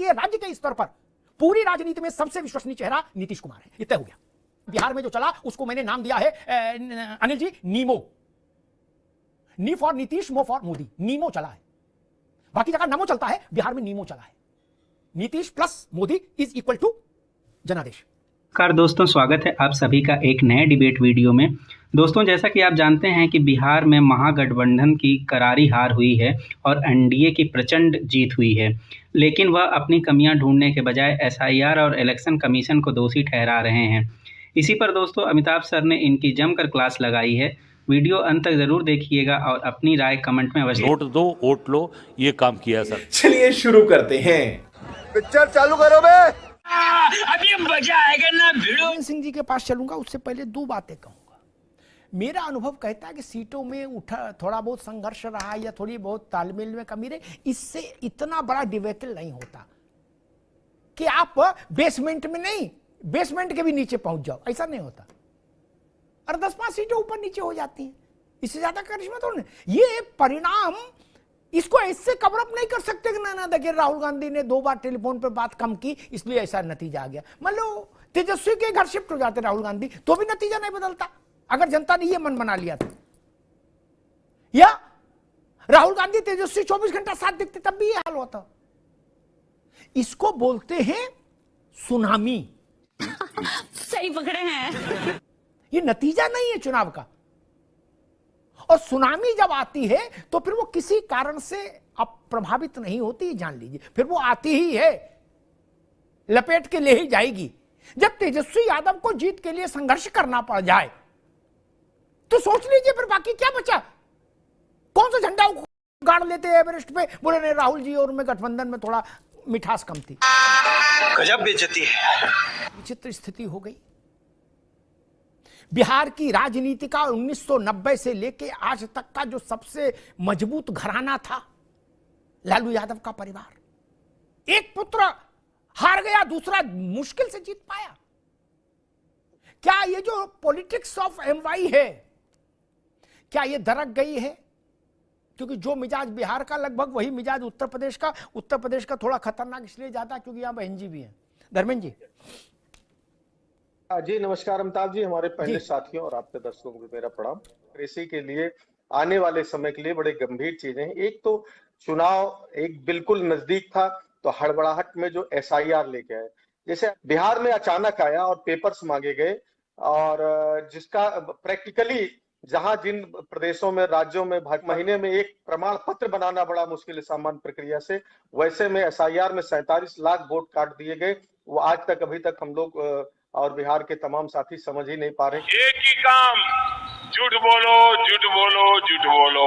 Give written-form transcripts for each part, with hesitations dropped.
कि राज्य के स्तर पर पूरी राजनीति में सबसे विश्वसनीय चेहरा नीतीश कुमार है। ये तय हो गया। बिहार में जो चला उसको मैंने नाम दिया है अनिल जी, नीमो। नी फॉर नीतीश, मो फॉर मोदी। नीमो चला है। बाकी जगह नमो चलता है, बिहार में नीमो चला है। Nitish plus Modi is equal to जनादेश। नमस्कार दोस्तों, स्वागत है आप सभी का एक नए डिबेट वीडियो में। दोस्तों, जैसा कि आप जानते हैं कि बिहार में महागठबंधन की करारी हार हुई है और एनडीए की प्रचंड जीत हुई है, लेकिन वह अपनी कमियां ढूंढने के बजाय एसआईआर और इलेक्शन कमीशन को दोषी ठहरा रहे हैं। इसी पर दोस्तों अमिताभ सर ने इनकी जमकर क्लास लगाई है। वीडियो अंत तक जरूर देखिएगा और अपनी राय कमेंट में अवश्य। वोट दो, वोट लो, ये काम किया सर। चलिए शुरू करते हैं। पिक्चर चालू करो बे। अभी मजा आएगा ना। भिड़ो सिंह जी के पास चलूंगा, उससे पहले दो बातें कहूंगा। मेरा अनुभव कहता है कि सीटों में थोड़ा बहुत संघर्ष रहा या थोड़ी बहुत तालमेल में कमी रही, इससे इतना बड़ा डिबेकल नहीं होता कि आप बेसमेंट में नहीं, बेसमेंट के भी नीचे पहुंच जाओ। ऐसा नहीं होता। और 10-5 सीटें ऊपर नीचे हो जाती हैं। इससे ज्यादा करिश्मा तो नहीं। ये परिणाम, इसको ऐसे कवर अप नहीं कर सकते कि ना देखिए राहुल गांधी ने 2 बार टेलीफोन पर बात कम की इसलिए ऐसा नतीजा आ गया। मान लो तेजस्वी के घर शिफ्ट हो जाते राहुल गांधी तो भी नतीजा नहीं बदलता, अगर जनता ने ये मन बना लिया था। या राहुल गांधी तेजस्वी 24 घंटा साथ दिखते तब भी ये हाल होता। इसको बोलते हैं सुनामी। सही पकड़े हैं। ये नतीजा नहीं है चुनाव का। और सुनामी जब आती है तो फिर वो किसी कारण से अब प्रभावित नहीं होती, जान लीजिए। फिर वो आती ही है, लपेट के ले ही जाएगी। जब तेजस्वी यादव को जीत के लिए संघर्ष करना पड़ जाए तो सोच लीजिए फिर बाकी क्या बचा। कौन सा झंडा गाड़ लेते हैं एवरेस्ट पे, बोले नहीं राहुल जी और मैं गठबंधन में थोड़ा मिठास कम थी। गजब बेइज्जती है। विचित्र स्थिति हो गई। बिहार की राजनीति का 1990 से लेके आज तक का जो सबसे मजबूत घराना था लालू यादव का परिवार, एक पुत्र हार गया, दूसरा मुश्किल से जीत पाया। क्या ये जो पॉलिटिक्स ऑफ एमवाई है, क्या ये दरक गई है? क्योंकि जो मिजाज बिहार का लगभग वही मिजाज उत्तर प्रदेश का थोड़ा खतरनाक इसलिए ज्यादा क्योंकि यहां बहन जी भी हैं। धर्मेंद्र जी। जी नमस्कार अमिताभ जी, हमारे पहले साथियों और आपके दर्शकों को मेरा प्रणाम। कृषि के लिए आने वाले समय के लिए बड़े गंभीर चीजें हैं। एक तो चुनाव एक बिल्कुल नजदीक था तो हड़बड़ाहट में जो एसआईआर लेके आए, जैसे बिहार में अचानक आया और पेपर्स मांगे गए और जिसका प्रैक्टिकली जहां जिन प्रदेशों में राज्यों में महीने में एक प्रमाण पत्र बनाना बड़ा मुश्किल है सामान्य प्रक्रिया से, वैसे में एसआईआर में 47 लाख वोट काट दिए गए। वो आज तक अभी तक हम लोग और बिहार के तमाम साथी समझ ही नहीं पा रहे। एक ही काम, झूठ बोलो, झूठ बोलो, झूठ बोलो,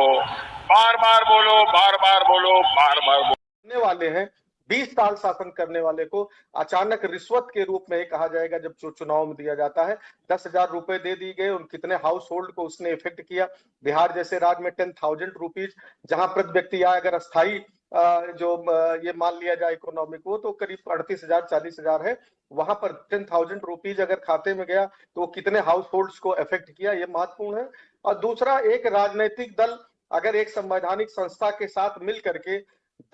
बार बार बोलो, बार बार बोलो, बार बार बोलने वाले हैं। 20 साल शासन करने वाले को अचानक रिश्वत के रूप में कहा जाएगा जब चुनाव में दिया जाता है। 10,000 रुपए दे दिए गए। उन कितने हाउस होल्ड को उसने इफेक्ट किया। बिहार जैसे राज्य में 10,000 रुपीज, जहां प्रति व्यक्ति आए अगर अस्थायी जो ये मान लिया जाए इकोनॉमिक वो तो करीब 38,000 40,000 है। वहां पर 10,000 रुपीज अगर खाते में गया तो वो कितने हाउस होल्ड्स को इफेक्ट किया, ये महत्वपूर्ण है। और दूसरा, एक राजनीतिक दल अगर एक संवैधानिक संस्था के साथ मिल करके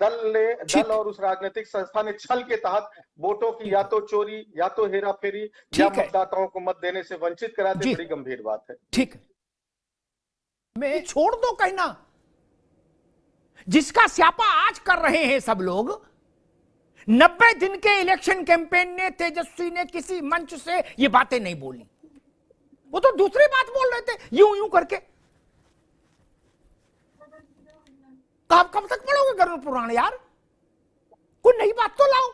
दल और उस राजनीतिक संस्था ने छल के तहत वोटों की या तो चोरी या तो हेराफेरी या मतदाताओं को मत देने से वंचित कराते, बड़ी गंभीर बात है। ठीक है, मैं छोड़ दो कहना। जिसका स्यापा आज कर रहे हैं सब लोग, 90 दिन के इलेक्शन कैंपेन ने तेजस्वी ने किसी मंच से ये बातें नहीं बोली। वो तो दूसरी बात बोल रहे थे यूं यूं करके। तो आप कब तक पढ़ोगे गरुड़ पुराण यार? कोई नई बात तो लाओ।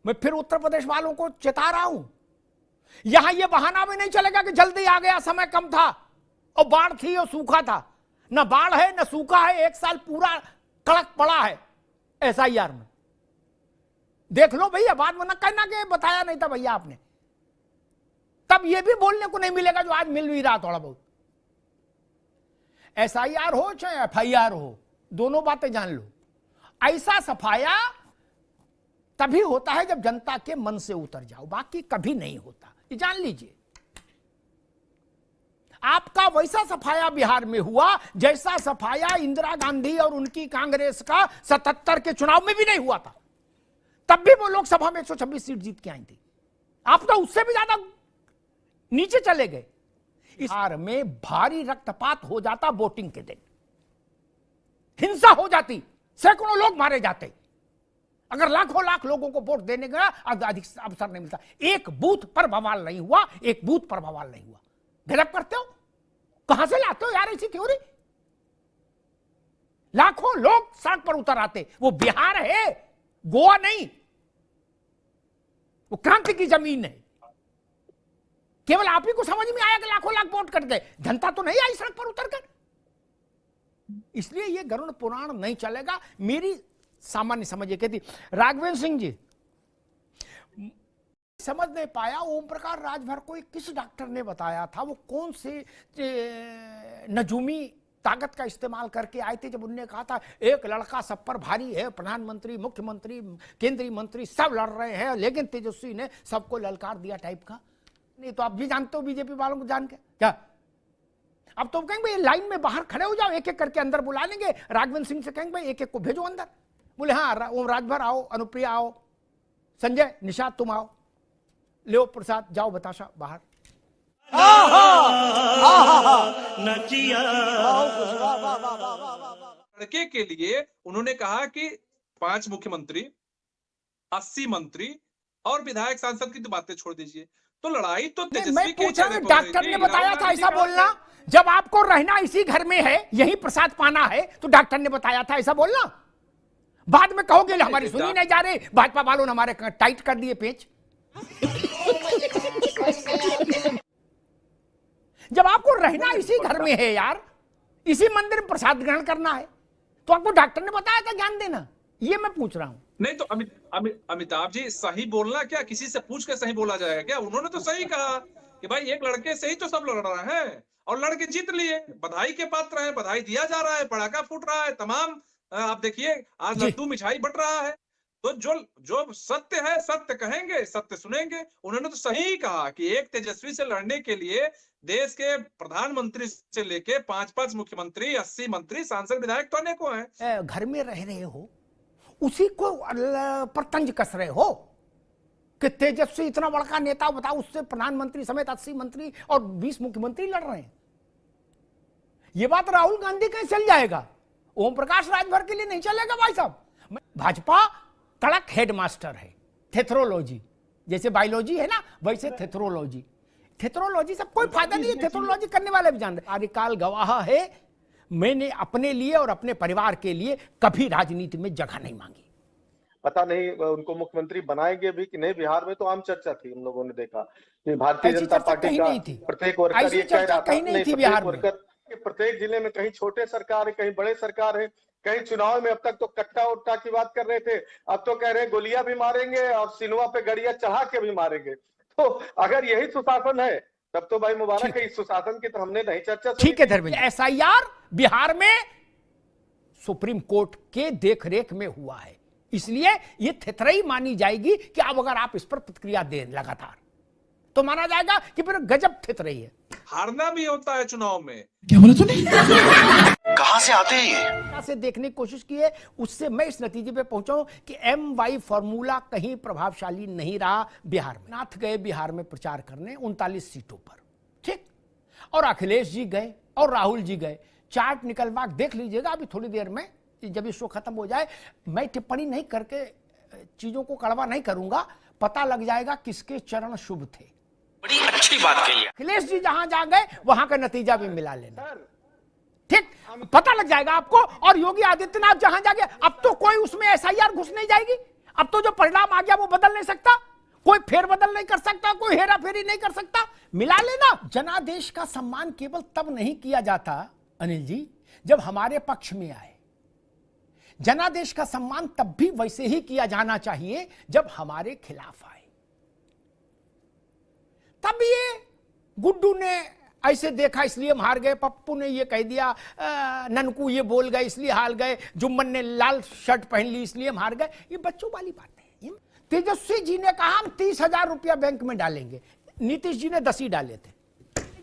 मैं फिर उत्तर प्रदेश वालों को चेता रहा हूं, यहां यह बहाना भी नहीं चलेगा कि जल्दी आ गया, समय कम था और बाढ़ थी और सूखा था। न बाढ़ है न सूखा है, 1 साल पूरा कड़क पड़ा है एसआईआर में। देख लो भैया, बाद में न कहना कि बताया नहीं था भैया आपने। तब यह भी बोलने को नहीं मिलेगा जो आज मिल भी रहा थोड़ा बहुत। एसआईआर हो चाहे एफआईआर हो, दोनों बातें जान लो। ऐसा सफाया तभी होता है जब जनता के मन से उतर जाओ, बाकी कभी नहीं होता, ये जान लीजिए। आपका वैसा सफाया बिहार में हुआ जैसा सफाया इंदिरा गांधी और उनकी कांग्रेस का 77 के चुनाव में भी नहीं हुआ था। तब भी वो लोकसभा में 126 सीट जीत के आई थी। आप तो उससे भी ज्यादा नीचे चले गए। इस बिहार में भारी रक्तपात हो जाता वोटिंग के दिन, हिंसा हो जाती, सैकड़ों लोग मारे जाते अगर लाखों लाख लोगों को वोट देने का अधिक अवसर नहीं मिलता। एक बूथ पर बवाल नहीं हुआ, एक बूथ पर बवाल नहीं हुआ। गजब करते हो, कहां से लाते हो यार ऐसी थ्योरी? लाखों लोग सड़क पर उतर आते। वो बिहार है, गोवा नहीं, वो क्रांति की जमीन है। केवल आप ही को समझ में आया कि लाखों लाख वोट कर गए, जनता तो नहीं आई सड़क पर उतरकर। इसलिए ये गरुड़ पुराण नहीं चलेगा। मेरी सामान्य समझ ये कहती, राघवेंद्र सिंह जी समझ नहीं पाया ओम प्रकाश राजभर को किस डॉक्टर ने बताया था, वो कौन से नजूमी ताकत का इस्तेमाल करके आए थे जब उन्होंने कहा था एक लड़का सब पर भारी है, प्रधानमंत्री, मुख्यमंत्री, केंद्रीय मंत्री सब लड़ रहे हैं, लेकिन तेजस्वी ने सबको ललकार दिया टाइप का। नहीं तो आप भी जानते हो बीजेपी वालों को जान के क्या। अब तो कहेंगे भाई लाइन में बाहर खड़े हो जाओ, एक एक करके अंदर बुला लेंगे। राघवेंद्र सिंह से कहेंगे भाई एक एक को भेजो अंदर। बोले हाँ ओम राजभर आओ, अनुप्रिया आओ, संजय निषाद तुम आओ, ले प्रसाद जाओ, बताशा बाहर। लड़के के लिए उन्होंने कहा कि 5 मुख्यमंत्री, 80 मंत्री और विधायक सांसद की तो बातें छोड़ दीजिए। तो लड़ाई तो मैं पूछ रहा हूं, डॉक्टर ने बताया था ऐसा बोलना। जब आपको रहना इसी घर में है, यही प्रसाद पाना है, तो डॉक्टर ने बताया था ऐसा बोलना। बाद में कहोगे हमारी सुनी नहीं जा रही, भाजपा वालों ने हमारे टाइट कर दिए पेच। जब आपको रहना इसी घर में है यार, इसी मंदिर में प्रसाद ग्रहण करना है, तो आपको डॉक्टर ने बताया था ज्ञान देना। ये मैं पूछ रहा हूं। नहीं तो अमिताभ जी, सही बोलना क्या किसी से पूछ के सही बोला जाएगा क्या? उन्होंने तो सही कहा कि भाई एक लड़के से ही तो सब लड़ रहे हैं और लड़के जीत लिए, बधाई के पात्र हैं, बधाई दिया जा रहा है, पटाखा फूट रहा है, तमाम आप देखिए आज लड्डू मिठाई बट रहा है। तो जो सत्य है सत्य कहेंगे, सत्य सुनेंगे। उन्होंने तो सही कहा कि एक तेजस्वी से लड़ने के लिए देश के प्रधानमंत्री से लेके 5-5 मुख्यमंत्री, 80 मंत्री, सांसद, विधायक तो अनेकों हैं। घर में रह रहे हो, उसी को पर तंज कस रहे हो कि तेजस्वी इतना बड़का नेता, बताओ उससे प्रधानमंत्री समेत 80 मंत्री और 20 मुख्यमंत्री लड़ रहे हैं। ये बात राहुल गांधी कैसे चल जाएगा? ओम प्रकाश राजभर के लिए नहीं चलेगा भाई साहब। भाजपा कड़क हेडमास्टर है, थेथरोलॉजी जैसे बायोलॉजी है ना, वैसे थेथरोलॉजी। थेथरोलॉजी से कोई फायदा नहीं है, थेथरोलॉजी करने वाले भी जान रहे। कार्यकाल गवाह है, मैंने अपने लिए और अपने परिवार के लिए कभी राजनीति में जगह नहीं मांगी। पता नहीं उनको मुख्यमंत्री बनाएंगे भी कि नहीं। बिहार में तो आम चर्चा थी, हम लोगों ने देखा कि भारतीय जनता पार्टी का प्रत्येक वर्कर ये कह रहा था, प्रत्येक जिले में कहीं छोटे सरकार है, कहीं बड़े सरकार है, कहीं चुनाव में अब तक तो कट्टा उट्टा की बात कर रहे थे, अब तो कह रहे हैं गोलियां भी मारेंगे और सिनेमा पे गड़िया चढ़ा के भी मारेंगे। तो अगर यही सुशासन है तब तो भाई मुबारक है। इस सुशासन की तो हमने नहीं चर्चा। ठीक है धर्मेंद्र, एसआईआर बिहार में सुप्रीम कोर्ट के देखरेख में हुआ है, इसलिए ये थेथरई मानी जाएगी कि अब अगर आप इस पर प्रतिक्रिया दें लगातार तो माना जाएगा कि फिर गजब थेथरई है। हारना भी होता है चुनाव में। क्या बोला तूने? कहां से आते हैं ये? से देखने की कोशिश की है, उससे मैं इस नतीजे पे पहुंचा हूं कि MY फॉर्मूला कहीं प्रभावशाली नहीं रहा बिहार में। नाथ गए बिहार में प्रचार करने 39 सीटों पर, ठीक, और अखिलेश जी गए और राहुल जी गए। चार्ट निकलवा देख लीजिएगा अभी थोड़ी देर में, जब ये शो खत्म हो जाए। मैं टिप्पणी नहीं करके चीजों को कड़वा नहीं करूंगा, पता लग जाएगा किसके चरण शुभ थे। बड़ी अच्छी बात कही है। अखिलेश जी जहां जा गए वहां का नतीजा भी मिला लेना, ठीक, पता लग जाएगा आपको। और योगी आदित्यनाथ जहां जा गए, अब तो कोई उसमें SIR घुस नहीं जाएगी। अब तो जो परिणाम आ गया वो बदल नहीं सकता, कोई फेरबदल नहीं कर सकता, कोई हेरा फेरी नहीं कर सकता, मिला लेना। जनादेश का सम्मान केवल तब नहीं किया जाता अनिल जी जब हमारे पक्ष में आए। जनादेश का सम्मान तब भी वैसे ही किया जाना चाहिए जब हमारे खिलाफ आए। तब ये गुड्डू ने ऐसे देखा इसलिए हम हार गए, पप्पू ने ये कह दिया, ननकू ये बोल गए इसलिए हार गए, जुम्मन ने लाल शर्ट पहन ली इसलिए हम हार गए, ये बच्चों वाली बातें हैं। तेजस्वी जी ने कहा हम 30,000 रुपया बैंक में डालेंगे, नीतीश जी ने 10 ही डाले थे।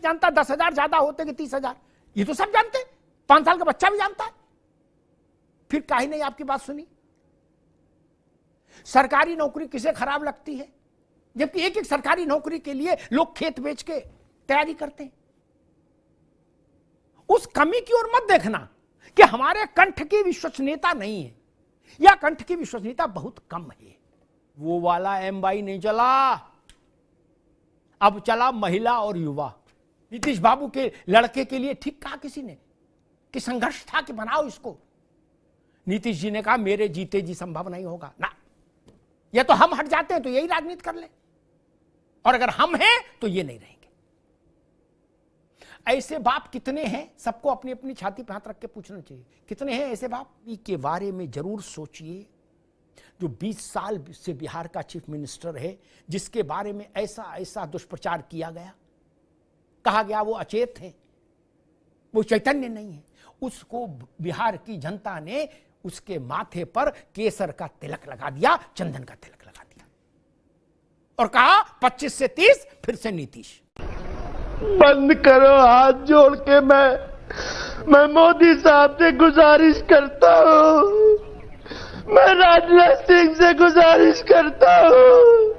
जानता 10,000 ज्यादा होते कि 30,000? ये तो सब जानते, 5 साल का बच्चा भी जानता है। फिर काहे नहीं आपकी बात सुनी? सरकारी नौकरी किसे खराब लगती है, जबकि एक एक सरकारी नौकरी के लिए लोग खेत बेच के तैयारी करते हैं। उस कमी की ओर मत देखना कि हमारे कंठ की विश्वसनीयता नहीं है या कंठ की विश्वसनीयता बहुत कम है। वो वाला M22 नहीं चला, अब चला महिला और युवा। नीतीश बाबू के लड़के के लिए ठीक कहा किसी ने कि संघर्ष था कि बनाओ इसको। नीतीश जी ने कहा मेरे जीते जी संभव नहीं होगा ना, या तो हम हट जाते हैं तो यही राजनीति कर ले, और अगर हम हैं तो ये नहीं रहेंगे। ऐसे बाप कितने हैं, सबको अपनी अपनी छाती पर हाथ रख के पूछना चाहिए, कितने हैं ऐसे बाप? के बारे में जरूर सोचिए, जो 20 साल से बिहार का चीफ मिनिस्टर है, जिसके बारे में ऐसा ऐसा दुष्प्रचार किया गया, कहा गया वो अचेत है, वो चैतन्य नहीं है। उसको बिहार की जनता ने उसके माथे पर केसर का तिलक लगा दिया, चंदन का तिलक लगा दिया, और कहा 25 से 30 फिर से नीतीश। बंद करो हाथ जोड़ के, मैं मोदी साहब से गुजारिश करता हूँ, मैं राजनाथ सिंह से गुजारिश करता हूँ।